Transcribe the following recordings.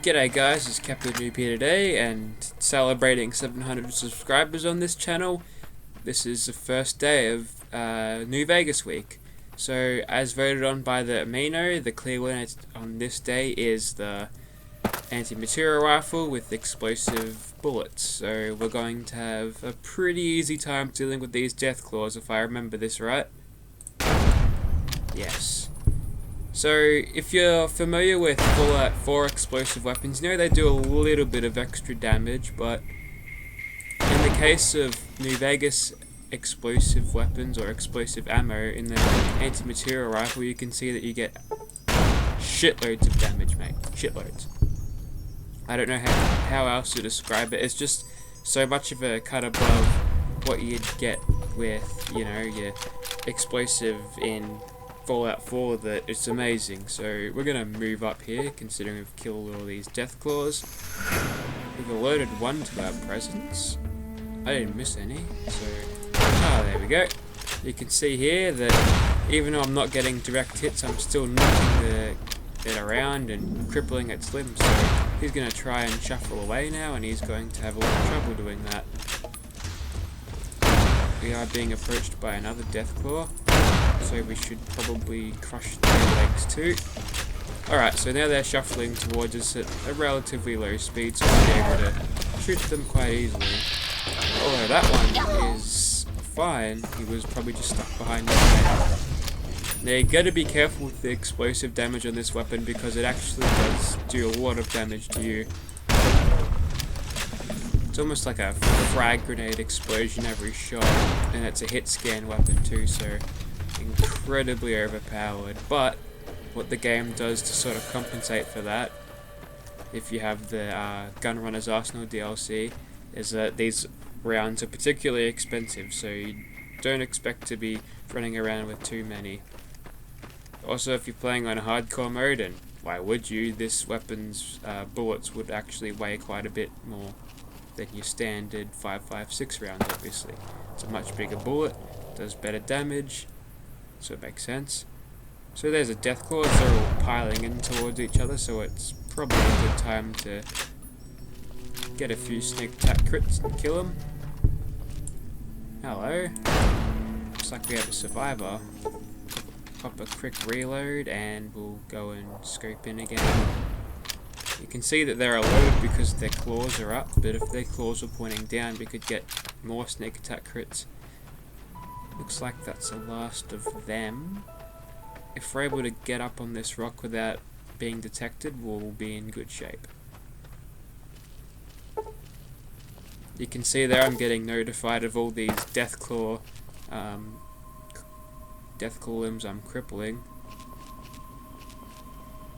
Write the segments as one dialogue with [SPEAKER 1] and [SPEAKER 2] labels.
[SPEAKER 1] G'day guys, it's Captain Noob here today and celebrating 700 subscribers on this channel. This is the first day of New Vegas week. So as voted on by the Amino, the clear winner on this day is the Anti-Materiel rifle with explosive bullets. So we're going to have a pretty easy time dealing with these death claws if I remember this right. Yes. So, if you're familiar with Fallout 4 explosive weapons, you know they do a little bit of extra damage, but in the case of New Vegas explosive weapons or explosive ammo in the anti-material rifle, you can see that you get shitloads of damage, mate. Shitloads. I don't know how else to describe it. It's just so much of a cut above what you'd get with, you know, your explosive in Fallout 4 that it's amazing. So we're gonna move up here, considering we've killed all these death claws. We've alerted one to our presence. I didn't miss any, so there we go. You can see here that even though I'm not getting direct hits, I'm still knocking it around and crippling its limbs. So he's gonna try and shuffle away now, and he's going to have a lot of trouble doing that. We are being approached by another death claw, so we should probably crush their legs too. Alright, so now they're shuffling towards us at a relatively low speed, so we'll be able to shoot them quite easily. Although that one is fine, he was probably just stuck behind the head. Now you gotta be careful with the explosive damage on this weapon because it actually does do a lot of damage to you. It's almost like a frag grenade explosion every shot, and it's a hit scan weapon too, so incredibly overpowered. But what the game does to sort of compensate for that, if you have the Gunrunner's Arsenal DLC, is that these rounds are particularly expensive, so you don't expect to be running around with too many. Also, if you're playing on hardcore mode, and why would you, this weapon's bullets would actually weigh quite a bit more than your standard 5.56 rounds, obviously. It's a much bigger bullet, does better damage, so it makes sense. So there's a death claw, they're all piling in towards each other, so it's probably a good time to get a few sneak attack crits and kill them. Hello. Looks like we have a survivor. Pop a quick reload and we'll go and scope in again. You can see that they're alerted because their claws are up, but if their claws were pointing down we could get more sneak attack crits. Looks like that's the last of them. If we're able to get up on this rock without being detected, we'll be in good shape. You can see there I'm getting notified of all these death claw limbs I'm crippling.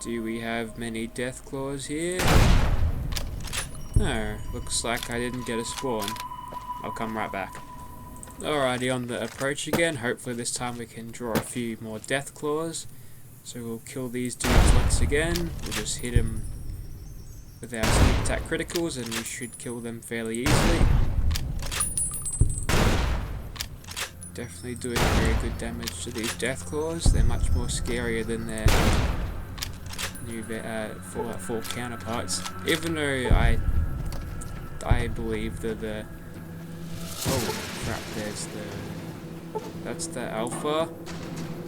[SPEAKER 1] Do we have many death claws here? No, looks like I didn't get a spawn. I'll come right back. Alrighty, on the approach again. Hopefully this time we can draw a few more death claws. So we'll kill these dudes once again. We'll just hit them with our sneak attack criticals and we should kill them fairly easily. Definitely doing very good damage to these death claws. They're much more scarier than their new Fallout 4 counterparts. Even though I believe that the crap, that's the alpha,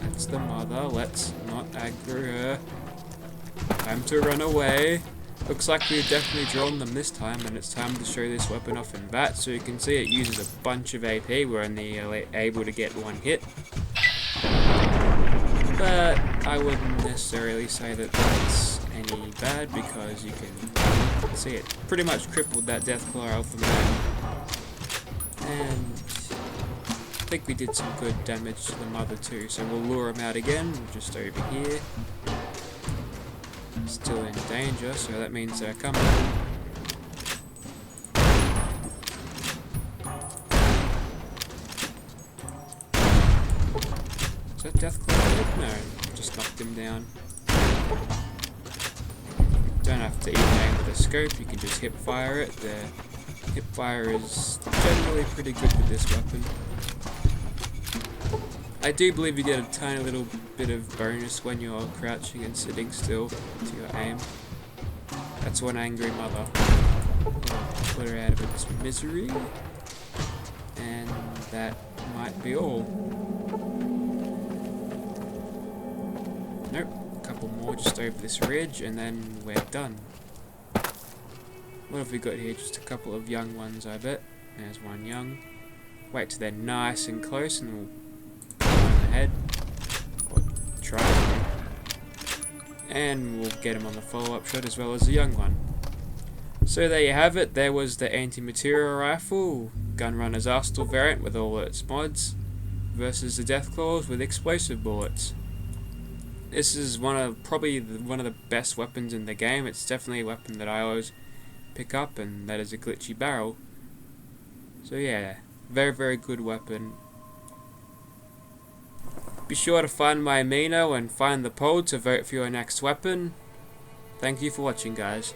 [SPEAKER 1] that's the mother, let's not aggro her. Time to run away. Looks like we've definitely drawn them this time, and it's time to show this weapon off in bat. So you can see it uses a bunch of AP, we're only able to get one hit. But I wouldn't necessarily say that that's any bad, because you can see it pretty much crippled that Deathclaw Alpha man. And I think we did some good damage to the mother too, so we'll lure him out again, just over here. Still in danger, so that means they're coming. Is that Deathclaw dead? No, just knocked him down. Don't have to even aim with a scope, you can just hip fire it. The hip fire is generally pretty good with this weapon. I do believe you get a tiny little bit of bonus when you're crouching and sitting still to your aim. That's one angry mother. Put her out of its misery. And that might be all. Nope, a couple more just over this ridge and then we're done. What have we got here? Just a couple of young ones, I bet. There's one young. Wait till they're nice and close and we'll put them on the head. Or try to. And we'll get them on the follow-up shot as well as the young one. So there you have it. There was the Anti-Materiel rifle, Gunrunner's Arsenal variant with all its mods, versus the Deathclaws with explosive bullets. This is probably one of the best weapons in the game. It's definitely a weapon that I always pick up, and that is a glitchy barrel. So yeah, very, very good weapon. Be sure to find my amino and find the poll to vote for your next weapon. Thank you for watching, guys.